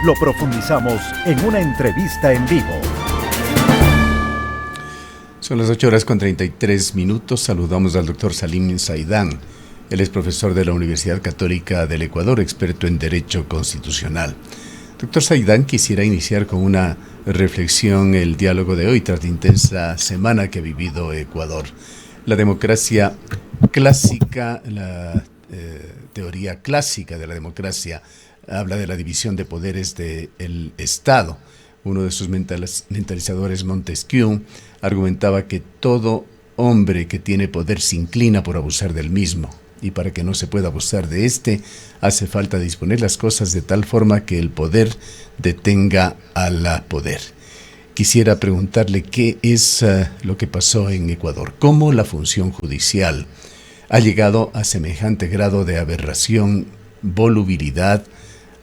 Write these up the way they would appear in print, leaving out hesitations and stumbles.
lo profundizamos en una entrevista en vivo. Son las 8:33. Saludamos al doctor Salim Saidán. Él es profesor de la Universidad Católica del Ecuador, experto en Derecho Constitucional. Doctor Saidán, quisiera iniciar con una reflexión el diálogo de hoy tras la intensa semana que ha vivido Ecuador. La democracia clásica, la teoría clásica de la democracia, habla de la división de poderes del Estado. Uno de sus mentalizadores, Montesquieu, argumentaba que todo hombre que tiene poder se inclina por abusar del mismo, y para que no se pueda abusar de este, hace falta disponer las cosas de tal forma que el poder detenga al poder. Quisiera preguntarle qué es lo que pasó en Ecuador, cómo la función judicial ha llegado a semejante grado de aberración, volubilidad,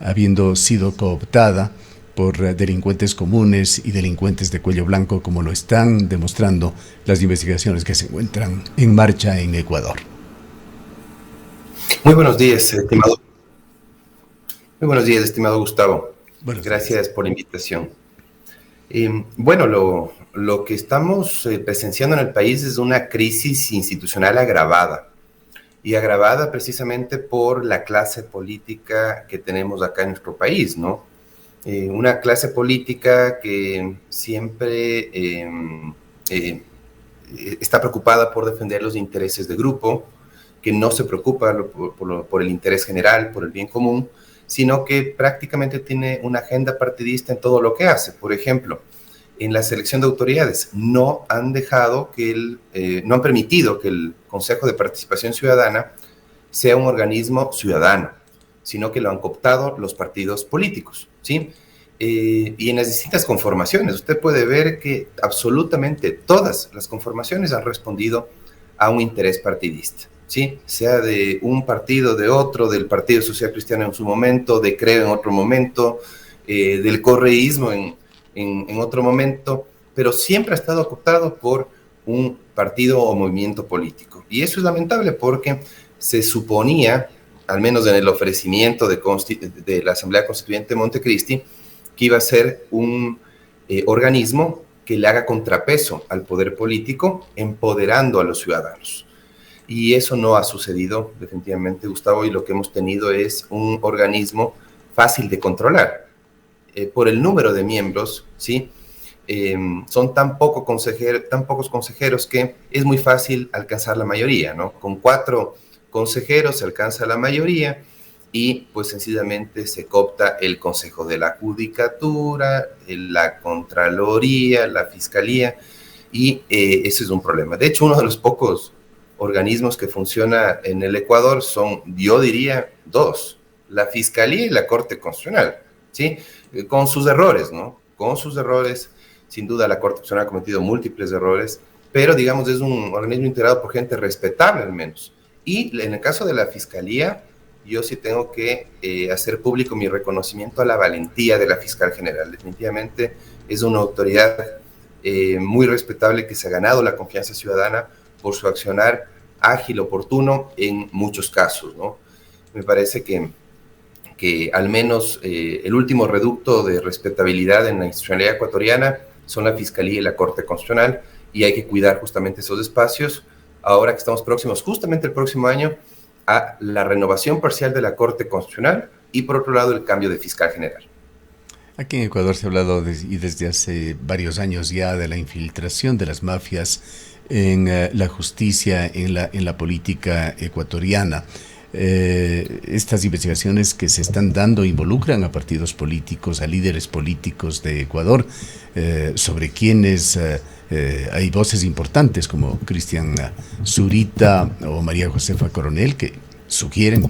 habiendo sido cooptada por delincuentes comunes y delincuentes de cuello blanco, como lo están demostrando las investigaciones que se encuentran en marcha en Ecuador. Muy buenos días, estimado. Muy buenos días, estimado Gustavo. Gracias por la invitación. Bueno, lo que estamos presenciando en el país es una crisis institucional agravada, y agravada precisamente por la clase política que tenemos acá en nuestro país, ¿no? Una clase política que siempre está preocupada por defender los intereses de grupo, que no se preocupa por el interés general, por el bien común, sino que prácticamente tiene una agenda partidista en todo lo que hace. Por ejemplo, en la selección de autoridades no han permitido que el Consejo de Participación Ciudadana sea un organismo ciudadano, sino que lo han cooptado los partidos políticos, ¿sí? Y en las distintas conformaciones, usted puede ver que absolutamente todas las conformaciones han respondido a un interés partidista, ¿sí? Sea de un partido, de otro, del Partido Social Cristiano en su momento, de Creo en otro momento, del correísmo en otro momento, pero siempre ha estado cooptado por un partido o movimiento político. Y eso es lamentable porque se suponía, al menos en el ofrecimiento de la Asamblea Constituyente de Montecristi, que iba a ser un organismo que le haga contrapeso al poder político, empoderando a los ciudadanos. Y eso no ha sucedido definitivamente, Gustavo, y lo que hemos tenido es un organismo fácil de controlar. Por el número de miembros, ¿sí? Son tan pocos consejeros que es muy fácil alcanzar la mayoría, ¿no? Con 4 consejeros se alcanza la mayoría y pues sencillamente se coopta el Consejo de la Judicatura, la Contraloría, la Fiscalía, y ese es un problema. De hecho, uno de los pocos organismos que funciona en el Ecuador son, yo diría, 2, la Fiscalía y la Corte Constitucional, ¿sí? Con sus errores, ¿no? Con sus errores, sin duda la Corte Constitucional ha cometido múltiples errores, pero digamos es un organismo integrado por gente respetable al menos. Y en el caso de la Fiscalía, yo sí tengo que hacer público mi reconocimiento a la valentía de la Fiscal General. Definitivamente es una autoridad muy respetable que se ha ganado la confianza ciudadana por su accionar ágil, oportuno en muchos casos, ¿no? Me parece que al menos el último reducto de respetabilidad en la institucionalidad ecuatoriana son la Fiscalía y la Corte Constitucional, y hay que cuidar justamente esos espacios. Ahora que estamos próximos, justamente el próximo año, a la renovación parcial de la Corte Constitucional y, por otro lado, el cambio de fiscal general. Aquí en Ecuador se ha hablado y desde hace varios años ya de la infiltración de las mafias en la justicia, en la política ecuatoriana. Estas investigaciones que se están dando involucran a partidos políticos, a líderes políticos de Ecuador, sobre quienes hay voces importantes como Cristian Zurita o María Josefa Coronel que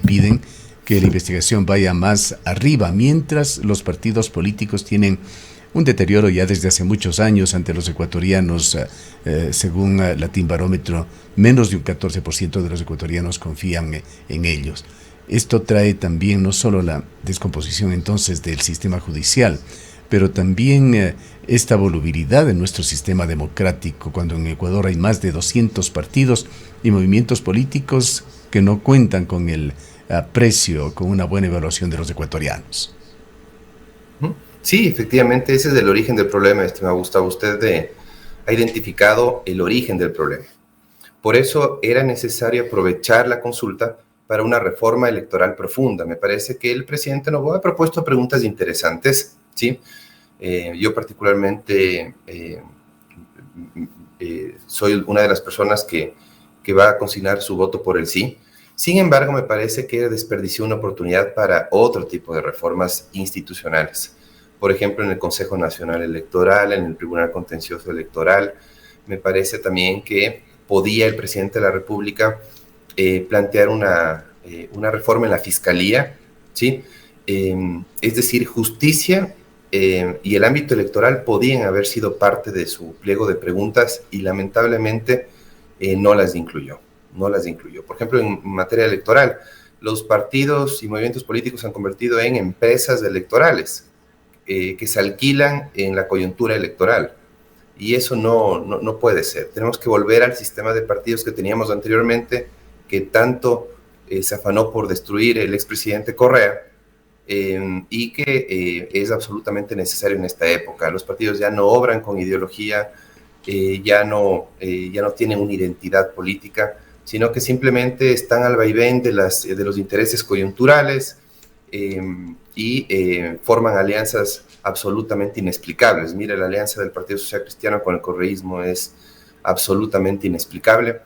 piden que la investigación vaya más arriba, mientras los partidos políticos tienen un deterioro ya desde hace muchos años ante los ecuatorianos. Según Latinbarómetro, menos de un 14% de los ecuatorianos confían en ellos. Esto trae también no solo la descomposición entonces del sistema judicial, pero también esta volubilidad en nuestro sistema democrático, cuando en Ecuador hay más de 200 partidos y movimientos políticos que no cuentan con el aprecio, con una buena evaluación de los ecuatorianos. Sí, efectivamente, ese es el origen del problema, estimado Gustavo. Usted ha identificado el origen del problema. Por eso era necesario aprovechar la consulta para una reforma electoral profunda. Me parece que el presidente Noboa ha propuesto preguntas interesantes, ¿sí? Yo particularmente soy una de las personas que va a consignar su voto por el sí. Sin embargo, me parece que desperdició una oportunidad para otro tipo de reformas institucionales. Por ejemplo, en el Consejo Nacional Electoral, en el Tribunal Contencioso Electoral. Me parece también que podía el presidente de la República plantear una reforma en la Fiscalía, ¿sí? Es decir, justicia y el ámbito electoral podían haber sido parte de su pliego de preguntas y lamentablemente no las incluyó. Por ejemplo, en materia electoral, los partidos y movimientos políticos se han convertido en empresas electorales que se alquilan en la coyuntura electoral. Y eso no puede ser. Tenemos que volver al sistema de partidos que teníamos anteriormente, que tanto se afanó por destruir el expresidente Correa, y que es absolutamente necesario en esta época. Los partidos ya no obran con ideología, ya no tienen una identidad política, sino que simplemente están al vaivén de los intereses coyunturales y forman alianzas absolutamente inexplicables. Mire, la alianza del Partido Social Cristiano con el correísmo es absolutamente inexplicable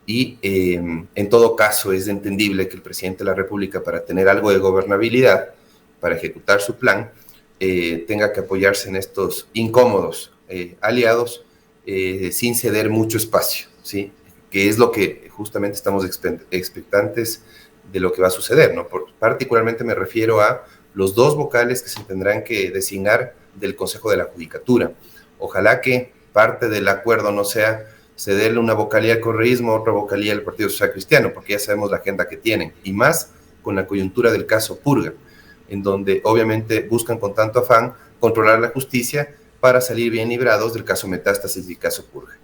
y en todo caso es entendible que el presidente de la República, para tener algo de gobernabilidad, para ejecutar su plan, tenga que apoyarse en estos incómodos aliados sin ceder mucho espacio, ¿sí? Que es lo que justamente estamos expectantes de lo que va a suceder, ¿no? Particularmente me refiero a los dos vocales que se tendrán que designar del Consejo de la Judicatura. Ojalá que parte del acuerdo no sea cederle una vocalía al correísmo, otra vocalía al Partido Social Cristiano, porque ya sabemos la agenda que tienen, y más con la coyuntura del caso Purga, en donde obviamente buscan con tanto afán controlar la justicia para salir bien librados del caso Metástasis y caso Purga.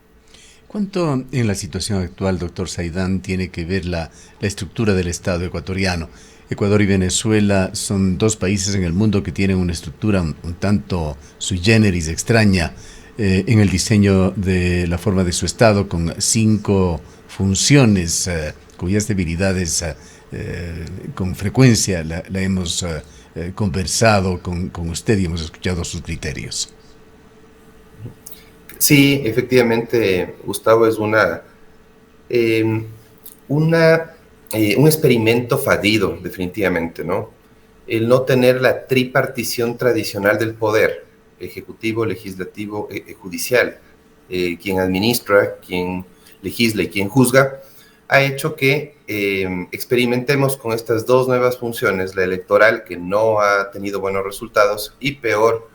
¿Cuánto en la situación actual, doctor Saidán, tiene que ver la estructura del Estado ecuatoriano? Ecuador y Venezuela son dos países en el mundo que tienen una estructura un tanto sui generis, extraña, en el diseño de la forma de su Estado, con 5 funciones cuyas debilidades con frecuencia la hemos conversado con usted y hemos escuchado sus criterios. Sí, efectivamente, Gustavo, es un experimento fallido, definitivamente, ¿no? El no tener la tripartición tradicional del poder, ejecutivo, legislativo, judicial, quien administra, quien legisla y quien juzga, ha hecho que experimentemos con estas dos nuevas funciones, la electoral, que no ha tenido buenos resultados, y peor,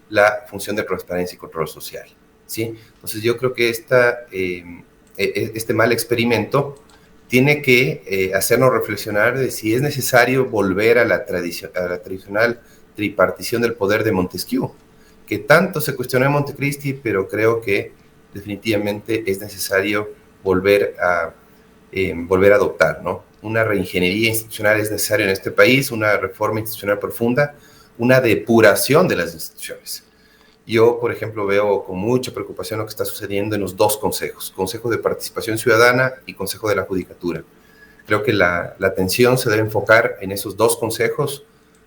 la función de transparencia y control social, ¿sí? Entonces yo creo que este mal experimento tiene que hacernos reflexionar de si es necesario volver a la tradicional tripartición del poder de Montesquieu, que tanto se cuestionó en Montecristi, pero creo que definitivamente es necesario volver a adoptar, ¿no? Una reingeniería institucional es necesaria en este país, una reforma institucional profunda, una depuración de las instituciones. Yo, por ejemplo, veo con mucha preocupación lo que está sucediendo en los dos consejos, Consejo de Participación Ciudadana y Consejo de la Judicatura. Creo que la atención se debe enfocar en esos dos consejos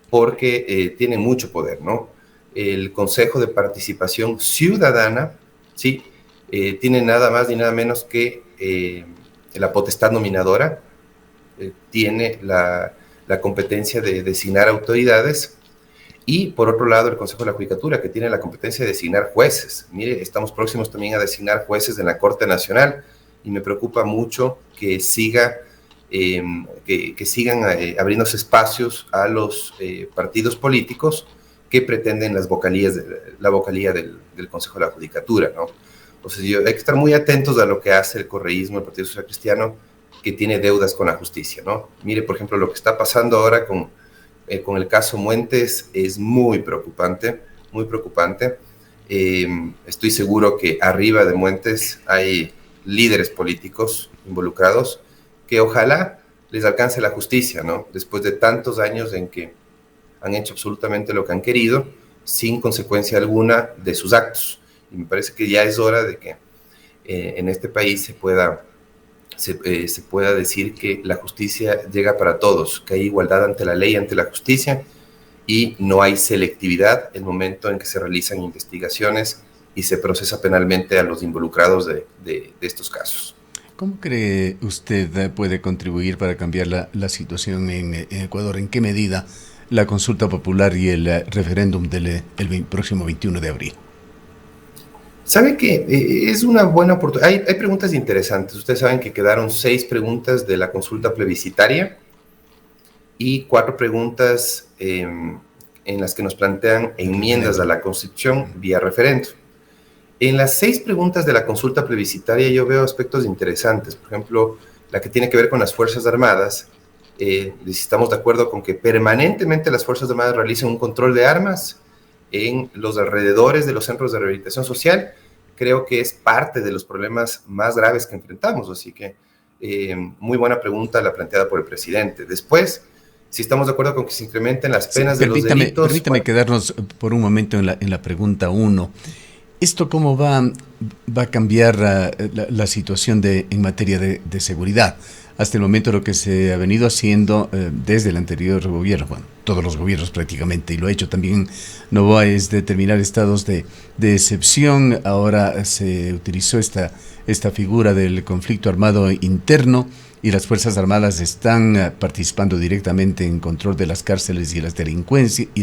porque tienen mucho poder, ¿no? El Consejo de Participación Ciudadana, sí, tiene nada más ni nada menos que la potestad nominadora, tiene la competencia de designar autoridades, y por otro lado el Consejo de la Judicatura, que tiene la competencia de designar jueces. Mire, estamos próximos también a designar jueces en la Corte Nacional y me preocupa mucho que sigan abriéndose espacios a los partidos políticos que pretenden la vocalía del Consejo de la Judicatura, ¿no? Entonces hay que estar muy atentos a lo que hace el correísmo, el Partido Social Cristiano, que tiene deudas con la justicia, ¿no? Mire, por ejemplo, lo que está pasando ahora con el caso Muentes es muy preocupante, muy preocupante. Estoy seguro que arriba de Muentes hay líderes políticos involucrados que ojalá les alcance la justicia, ¿no? Después de tantos años en que han hecho absolutamente lo que han querido, sin consecuencia alguna de sus actos. Y me parece que ya es hora de que en este país se pueda decir que la justicia llega para todos, que hay igualdad ante la ley, ante la justicia, y no hay selectividad en el momento en que se realizan investigaciones y se procesa penalmente a los involucrados de estos casos. ¿Cómo cree usted puede contribuir para cambiar la situación en Ecuador? ¿En qué medida la consulta popular y el referéndum del próximo 21 de abril? ¿Sabe qué? Es una buena oportunidad. Hay preguntas interesantes. Ustedes saben que quedaron 6 preguntas de la consulta plebiscitaria y 4 preguntas en las que nos plantean enmiendas a la Constitución vía referéndum. En las 6 preguntas de la consulta plebiscitaria yo veo aspectos interesantes. Por ejemplo, la que tiene que ver con las Fuerzas Armadas. Si estamos de acuerdo con que permanentemente las Fuerzas Armadas realicen un control de armas en los alrededores de los centros de rehabilitación social, creo que es parte de los problemas más graves que enfrentamos. Así que muy buena pregunta la planteada por el presidente. Después, si estamos de acuerdo con que se incrementen las penas de los delitos... Permítame quedarnos por un momento en la pregunta 1. ¿Esto cómo va a cambiar la situación en materia de seguridad? Hasta el momento lo que se ha venido haciendo desde el anterior gobierno, bueno, todos los gobiernos prácticamente, y lo ha hecho también Noboa, es determinar estados de excepción. Ahora se utilizó esta figura del conflicto armado interno, y las Fuerzas Armadas están participando directamente en control de las cárceles y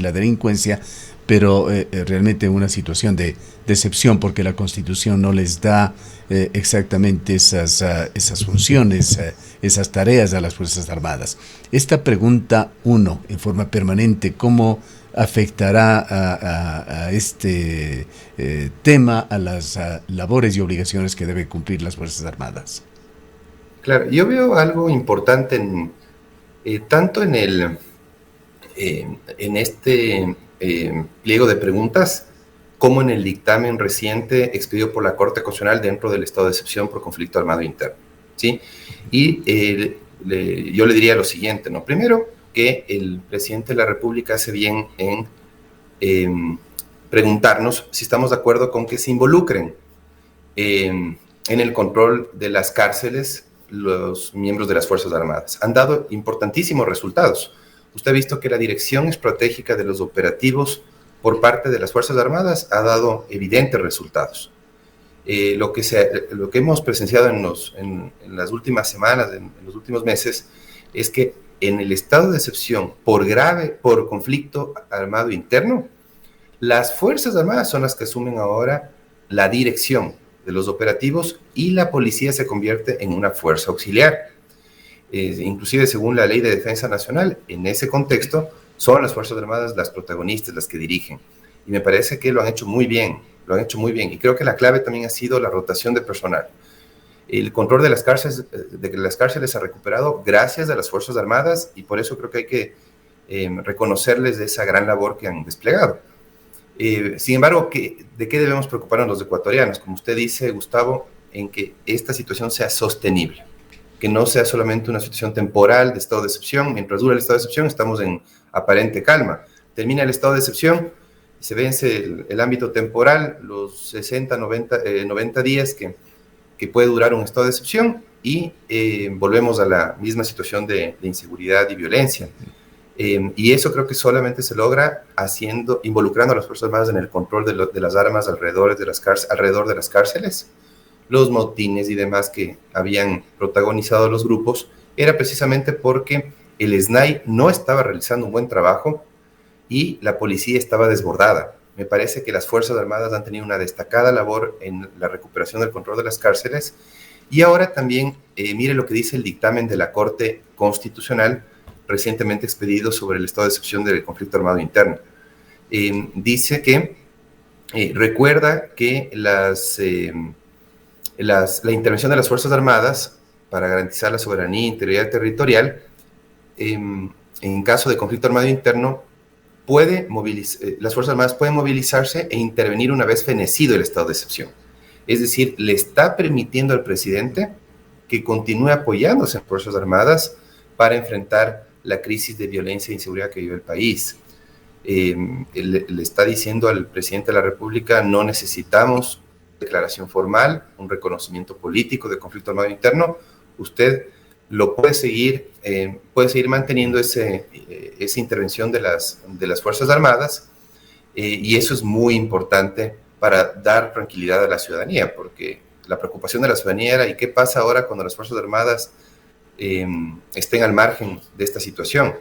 la delincuencia, pero realmente una situación de excepción, porque la Constitución no les da exactamente esas funciones, esas tareas a las Fuerzas Armadas. Esta pregunta 1, en forma permanente, ¿cómo afectará a este tema, a las labores y obligaciones que deben cumplir las Fuerzas Armadas? Claro, yo veo algo importante tanto en este pliego de preguntas como en el dictamen reciente expedido por la Corte Constitucional dentro del estado de excepción por conflicto armado interno, ¿sí? Y yo le diría lo siguiente, ¿no? Primero, que el presidente de la República hace bien en preguntarnos si estamos de acuerdo con que se involucren en el control de las cárceles los miembros de las Fuerzas Armadas. Han dado importantísimos resultados. Usted ha visto que la dirección estratégica de los operativos por parte de las Fuerzas Armadas ha dado evidentes resultados. Lo que hemos presenciado en las últimas semanas, en los últimos meses, es que en el estado de excepción por conflicto armado interno, las Fuerzas Armadas son las que asumen ahora la dirección de los operativos y la policía se convierte en una fuerza auxiliar. Inclusive según la Ley de Defensa Nacional, en ese contexto son las Fuerzas Armadas las protagonistas, las que dirigen. Y me parece que lo han hecho muy bien, y creo que la clave también ha sido la rotación de personal. El control de las cárceles se ha recuperado gracias a las Fuerzas Armadas, y por eso creo que hay que reconocerles de esa gran labor que han desplegado. Sin embargo, ¿de qué debemos preocuparnos los ecuatorianos? Como usted dice, Gustavo, en que esta situación sea sostenible, que no sea solamente una situación temporal de estado de excepción. Mientras dura el estado de excepción, estamos en aparente calma. Termina el estado de excepción, se vence el ámbito temporal, los 60, 90 días que puede durar un estado de excepción, y volvemos a la misma situación de inseguridad y violencia. Y eso creo que solamente se logra involucrando a las Fuerzas Armadas en el control de las armas alrededor de las cárceles. Los motines y demás que habían protagonizado los grupos era precisamente porque el SNAI no estaba realizando un buen trabajo y la policía estaba desbordada. Me parece que las Fuerzas Armadas han tenido una destacada labor en la recuperación del control de las cárceles. Y ahora también, mire lo que dice el dictamen de la Corte Constitucional recientemente expedido sobre el estado de excepción del conflicto armado interno. Dice que recuerda que la intervención de las Fuerzas Armadas para garantizar la soberanía e integridad territorial en caso de conflicto armado interno las Fuerzas Armadas pueden movilizarse e intervenir una vez fenecido el estado de excepción. Es decir, le está permitiendo al presidente que continúe apoyándose en Fuerzas Armadas para enfrentar la crisis de violencia e inseguridad que vive el país. le está diciendo al presidente de la República: no necesitamos declaración formal, un reconocimiento político de conflicto armado interno, usted lo puede seguir manteniendo esa intervención de las Fuerzas Armadas, y eso es muy importante para dar tranquilidad a la ciudadanía, porque la preocupación de la ciudadanía era: ¿y qué pasa ahora cuando las Fuerzas Armadas estén al margen de esta situación?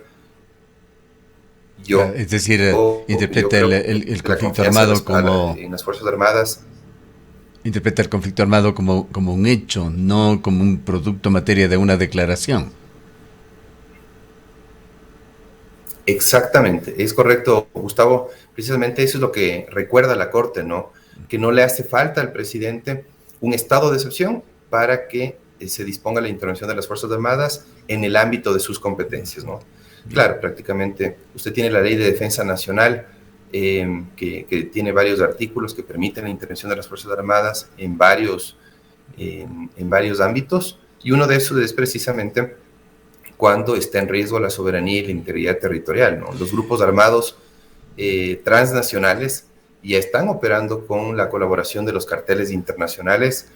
Es decir, interpreta el conflicto armado como... en las Fuerzas Armadas. Interpreta el conflicto armado como un hecho, no como un producto materia de una declaración. Exactamente, es correcto, Gustavo. Precisamente eso es lo que recuerda la Corte, ¿no? Que no le hace falta al presidente un estado de excepción para que se disponga la intervención de las Fuerzas Armadas en el ámbito de sus competencias, ¿no? Claro, prácticamente usted tiene la Ley de Defensa Nacional, que tiene varios artículos que permiten la intervención de las Fuerzas Armadas en varios ámbitos, y uno de esos es precisamente cuando está en riesgo la soberanía y la integridad territorial, ¿no? Los grupos armados transnacionales ya están operando con la colaboración de los carteles internacionales,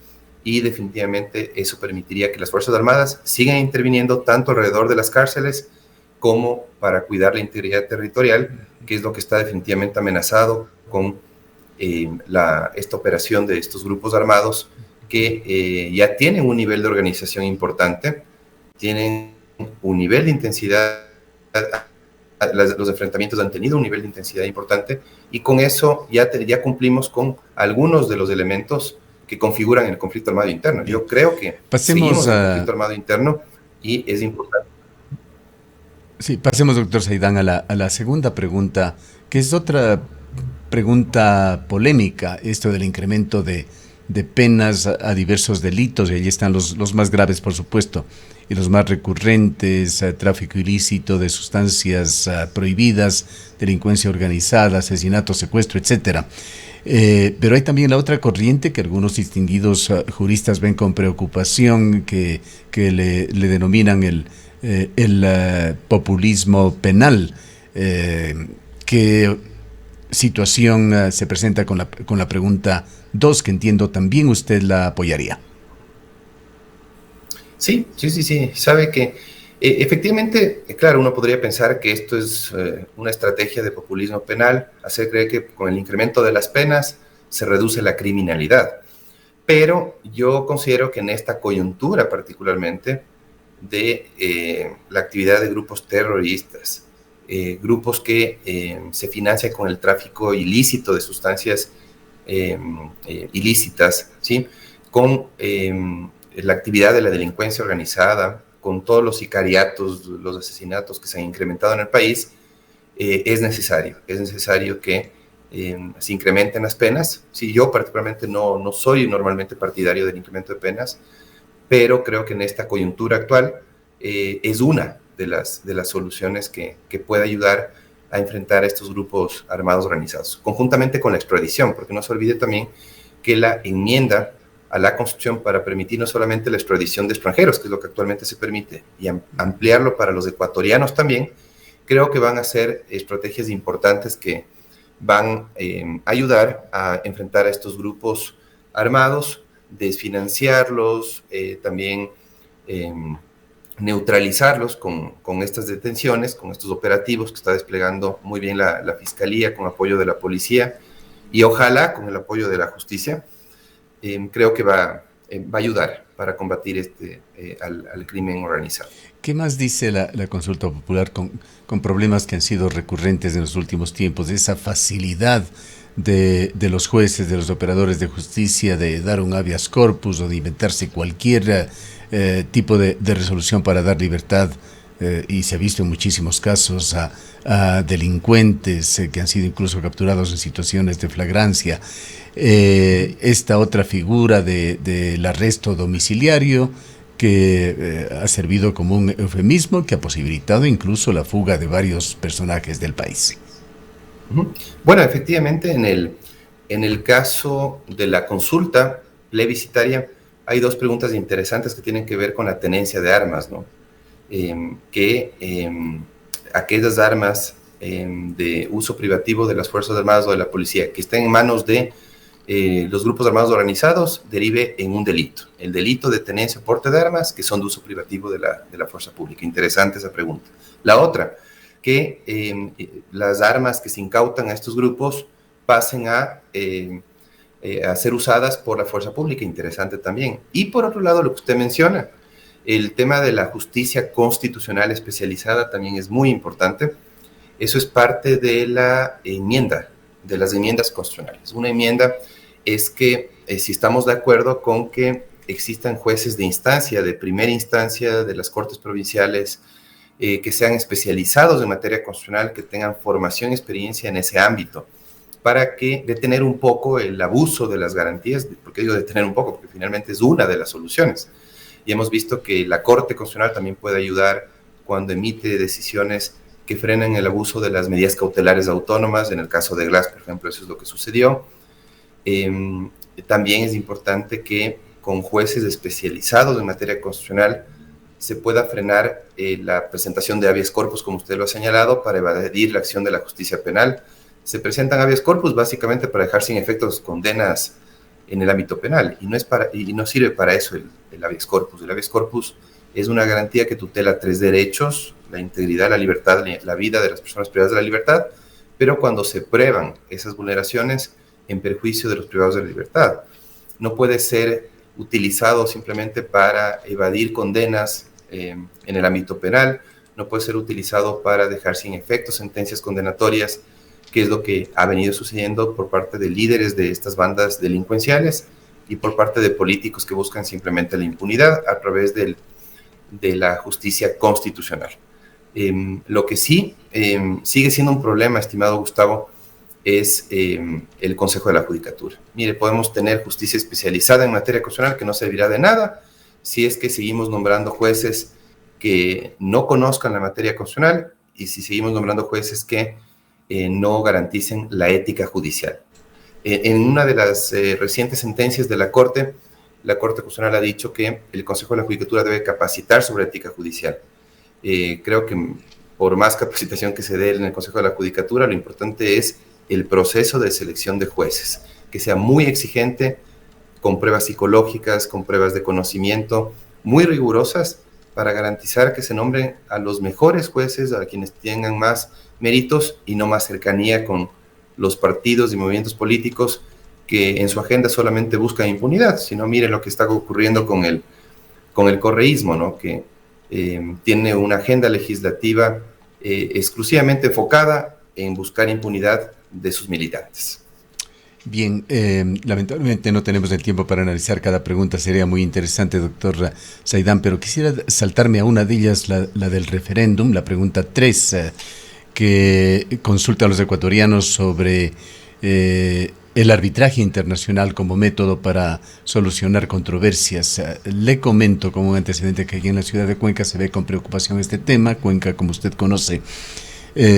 y definitivamente eso permitiría que las Fuerzas Armadas sigan interviniendo tanto alrededor de las cárceles como para cuidar la integridad territorial, que es lo que está definitivamente amenazado con esta operación de estos grupos armados que ya tienen un nivel de organización importante, tienen un nivel de intensidad, los enfrentamientos han tenido un nivel de intensidad importante, y con eso ya cumplimos con algunos de los elementos que configuran el conflicto armado interno. Yo creo que seguimos el conflicto armado interno y es importante. Sí, pasemos, doctor Saidán, a la segunda pregunta, que es otra pregunta polémica, esto del incremento de penas a diversos delitos, y allí están los más graves, por supuesto, y los más recurrentes: tráfico ilícito de sustancias prohibidas, delincuencia organizada, asesinato, secuestro, etcétera. Pero hay también la otra corriente que algunos distinguidos juristas ven con preocupación, que le denominan el populismo penal. ¿Qué situación se presenta con la pregunta 2, que entiendo también usted la apoyaría? Sí. Sabe que efectivamente, claro, uno podría pensar que esto es una estrategia de populismo penal, hacer creer que con el incremento de las penas se reduce la criminalidad. Pero yo considero que en esta coyuntura particularmente de la actividad de grupos terroristas, grupos que se financian con el tráfico ilícito de sustancias ilícitas, ¿sí? Con la actividad de la delincuencia organizada, con todos los sicariatos, los asesinatos que se han incrementado en el país, es necesario que se incrementen las penas. Sí, yo particularmente no soy normalmente partidario del incremento de penas, pero creo que en esta coyuntura actual es una de las soluciones que puede ayudar a enfrentar a estos grupos armados organizados, conjuntamente con la extradición, porque no se olvide también que la enmienda a la Constitución para permitir no solamente la extradición de extranjeros, que es lo que actualmente se permite, y ampliarlo para los ecuatorianos también, creo que van a ser estrategias importantes que van a ayudar a enfrentar a estos grupos armados, desfinanciarlos, también neutralizarlos con estas detenciones, con estos operativos que está desplegando muy bien la Fiscalía con apoyo de la policía y ojalá con el apoyo de la justicia. Creo que va a ayudar para combatir al crimen organizado. ¿Qué más dice la consulta popular con problemas que han sido recurrentes en los últimos tiempos, de esa facilidad de los jueces, de los operadores de justicia, de dar un habeas corpus o de inventarse cualquier tipo de resolución para dar libertad? Y se ha visto en muchísimos casos a delincuentes que han sido incluso capturados en situaciones de flagrancia. Esta otra figura del arresto domiciliario, que ha servido como un eufemismo que ha posibilitado incluso la fuga de varios personajes del país. Bueno, efectivamente, en el caso de la consulta plebiscitaria hay dos preguntas interesantes que tienen que ver con la tenencia de armas, ¿no? Aquellas armas de uso privativo de las Fuerzas Armadas o de la policía que estén en manos de los grupos armados organizados derive en un delito. El delito de tenencia o porte de armas que son de uso privativo de la fuerza pública. Interesante esa pregunta. La otra, que las armas que se incautan a estos grupos pasen a ser usadas por la fuerza pública. Interesante también. Y por otro lado, lo que usted menciona, el tema de la justicia constitucional especializada también es muy importante. Eso es parte de la enmienda, de las enmiendas constitucionales. Una enmienda es que si estamos de acuerdo con que existan jueces de instancia, de primera instancia, de las cortes provinciales, que sean especializados en materia constitucional, que tengan formación y experiencia en ese ámbito, para que detener un poco el abuso de las garantías. ¿Por qué digo detener un poco? Porque finalmente es una de las soluciones. Y hemos visto que la Corte Constitucional también puede ayudar cuando emite decisiones que frenen el abuso de las medidas cautelares autónomas. En el caso de Glass, por ejemplo, eso es lo que sucedió. También es importante que con jueces especializados en materia constitucional se pueda frenar la presentación de habeas corpus, como usted lo ha señalado, para evadir la acción de la justicia penal. Se presentan habeas corpus básicamente para dejar sin efectos condenas en el ámbito penal, y no sirve para eso el habeas corpus. El habeas corpus es una garantía que tutela 3 derechos: la integridad, la libertad, la vida de las personas privadas de la libertad, pero cuando se prueban esas vulneraciones en perjuicio de los privados de la libertad. No puede ser utilizado simplemente para evadir condenas en el ámbito penal, no puede ser utilizado para dejar sin efecto sentencias condenatorias, que es lo que ha venido sucediendo por parte de líderes de estas bandas delincuenciales y por parte de políticos que buscan simplemente la impunidad a través de la justicia constitucional. Lo que sí sigue siendo un problema, estimado Gustavo, es el Consejo de la Judicatura. Mire, podemos tener justicia especializada en materia constitucional que no servirá de nada si es que seguimos nombrando jueces que no conozcan la materia constitucional y si seguimos nombrando jueces que no garanticen la ética judicial. En una de las recientes sentencias de la Corte Constitucional ha dicho que el Consejo de la Judicatura debe capacitar sobre ética judicial. Creo que por más capacitación que se dé en el Consejo de la Judicatura, lo importante es el proceso de selección de jueces, que sea muy exigente, con pruebas psicológicas, con pruebas de conocimiento, muy rigurosas, para garantizar que se nombren a los mejores jueces, a quienes tengan más méritos y no más cercanía con los partidos y movimientos políticos que en su agenda solamente buscan impunidad, sino mire lo que está ocurriendo con el correísmo, ¿no? Que tiene una agenda legislativa exclusivamente enfocada en buscar impunidad de sus militantes. Bien, lamentablemente no tenemos el tiempo para analizar cada pregunta, sería muy interesante, doctor Saidán, pero quisiera saltarme a una de ellas, la del referéndum, la pregunta 3, que consulta a los ecuatorianos sobre el arbitraje internacional como método para solucionar controversias. Le comento como un antecedente que aquí en la ciudad de Cuenca se ve con preocupación este tema. Cuenca, como usted conoce,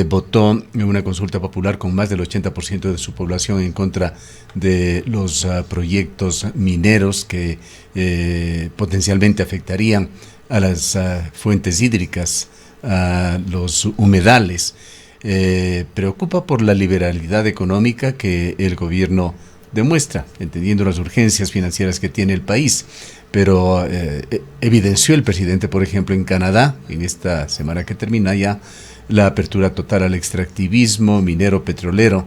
votó en una consulta popular con más del 80% de su población en contra de los proyectos mineros que potencialmente afectarían a las fuentes hídricas, a los humedales. Preocupa por la liberalidad económica que el gobierno demuestra, entendiendo las urgencias financieras que tiene el país, pero evidenció el presidente, por ejemplo, en Canadá, en esta semana que termina ya, la apertura total al extractivismo minero petrolero,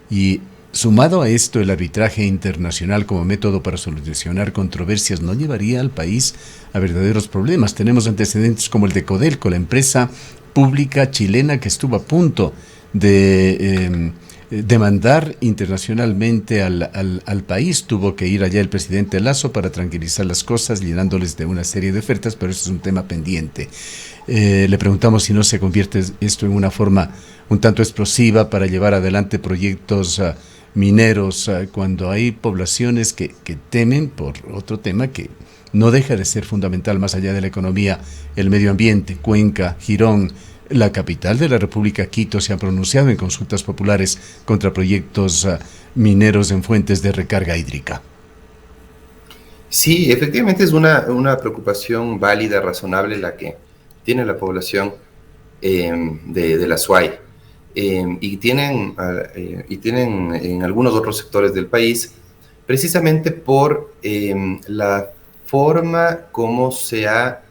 y sumado a esto el arbitraje internacional como método para solucionar controversias no llevaría al país a verdaderos problemas. Tenemos antecedentes como el de Codelco, la empresa pública chilena que estuvo a punto de demandar internacionalmente al país. Tuvo que ir allá el presidente Lasso para tranquilizar las cosas, llenándoles de una serie de ofertas, pero eso es un tema pendiente. Le preguntamos si no se convierte esto en una forma un tanto explosiva para llevar adelante proyectos mineros cuando hay poblaciones que temen por otro tema que no deja de ser fundamental más allá de la economía, el medio ambiente. Cuenca, Girón, la capital de la República, Quito, se han pronunciado en consultas populares contra proyectos mineros en fuentes de recarga hídrica. Sí, efectivamente es una preocupación válida, razonable, la que tiene la población de la SUAY. y tienen en algunos otros sectores del país, precisamente por la forma como se ha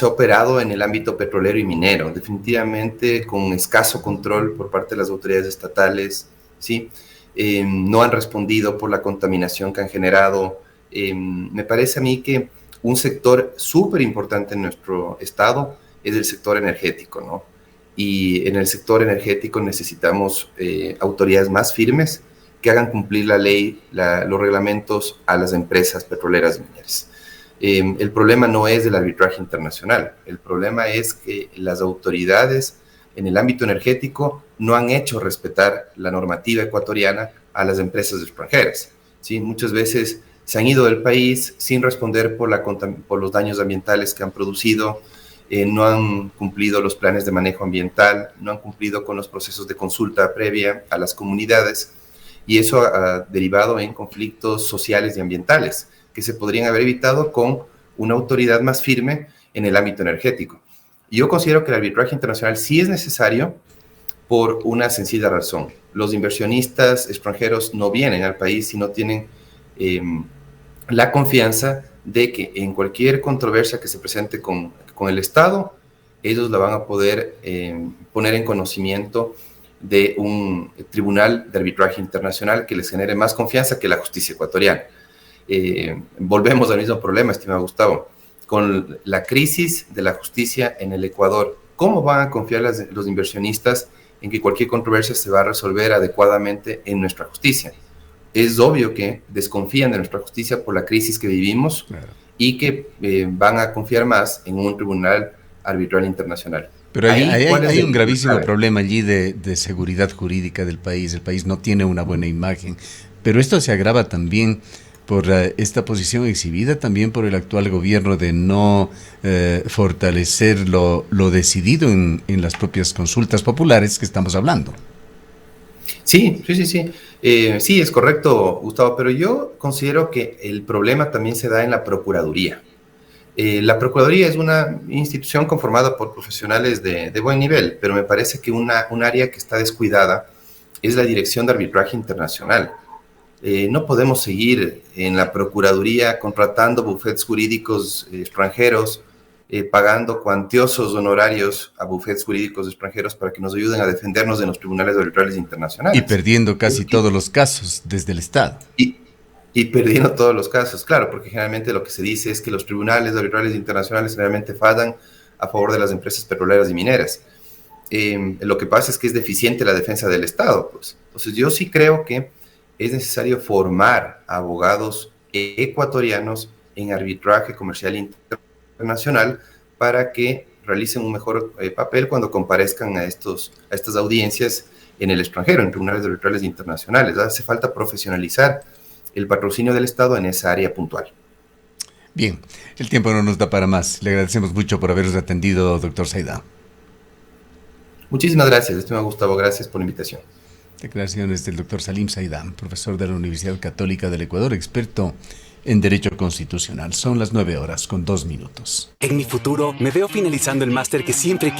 operado en el ámbito petrolero y minero, definitivamente con escaso control por parte de las autoridades estatales, ¿sí? No han respondido por la contaminación que han generado. Me parece a mí que un sector súper importante en nuestro estado es el sector energético, ¿no? Y en el sector energético necesitamos autoridades más firmes que hagan cumplir la ley, los reglamentos a las empresas petroleras y mineras. El problema no es del arbitraje internacional, el problema es que las autoridades en el ámbito energético no han hecho respetar la normativa ecuatoriana a las empresas extranjeras, ¿sí? Muchas veces se han ido del país sin responder por los daños ambientales que han producido, no han cumplido los planes de manejo ambiental, no han cumplido con los procesos de consulta previa a las comunidades, y eso ha derivado en conflictos sociales y ambientales que se podrían haber evitado con una autoridad más firme en el ámbito energético. Y yo considero que el arbitraje internacional sí es necesario por una sencilla razón. Los inversionistas extranjeros no vienen al país si no tienen la confianza de que en cualquier controversia que se presente con el Estado, ellos la van a poder poner en conocimiento de un tribunal de arbitraje internacional que les genere más confianza que la justicia ecuatoriana. Volvemos al mismo problema, estimado Gustavo, con la crisis de la justicia en el Ecuador. ¿Cómo van a confiar los inversionistas en que cualquier controversia se va a resolver adecuadamente en nuestra justicia? Es obvio que desconfían de nuestra justicia por la crisis que vivimos, claro, y que van a confiar más en un tribunal arbitral internacional. Pero hay un gravísimo problema allí de seguridad jurídica del país. El país no tiene una buena imagen, pero esto se agrava también por esta posición exhibida también por el actual gobierno de no fortalecer lo decidido en las propias consultas populares que estamos hablando. Sí. Sí, es correcto, Gustavo, pero yo considero que el problema también se da en la Procuraduría. La Procuraduría es una institución conformada por profesionales de buen nivel, pero me parece que un área que está descuidada es la Dirección de Arbitraje Internacional. No podemos seguir en la Procuraduría contratando bufetes jurídicos extranjeros, pagando cuantiosos honorarios a bufetes jurídicos extranjeros para que nos ayuden a defendernos en los tribunales arbitrales internacionales. Y perdiendo casi todos los casos desde el Estado. Y perdiendo todos los casos, claro, porque generalmente lo que se dice es que los tribunales arbitrales internacionales realmente fallan a favor de las empresas petroleras y mineras. Lo que pasa es que es deficiente la defensa del Estado, pues. Entonces yo sí creo que es necesario formar abogados ecuatorianos en arbitraje comercial internacional para que realicen un mejor papel cuando comparezcan a estas audiencias en el extranjero, en tribunales arbitrales internacionales. Hace falta profesionalizar el patrocinio del Estado en esa área puntual. Bien, el tiempo no nos da para más. Le agradecemos mucho por habernos atendido, doctor Saidán. Muchísimas gracias, estimado Gustavo. Gracias por la invitación. Declaraciones del doctor Salim Saidán, profesor de la Universidad Católica del Ecuador, experto en Derecho Constitucional. Son las 9:02. En mi futuro, me veo finalizando el máster que siempre quise.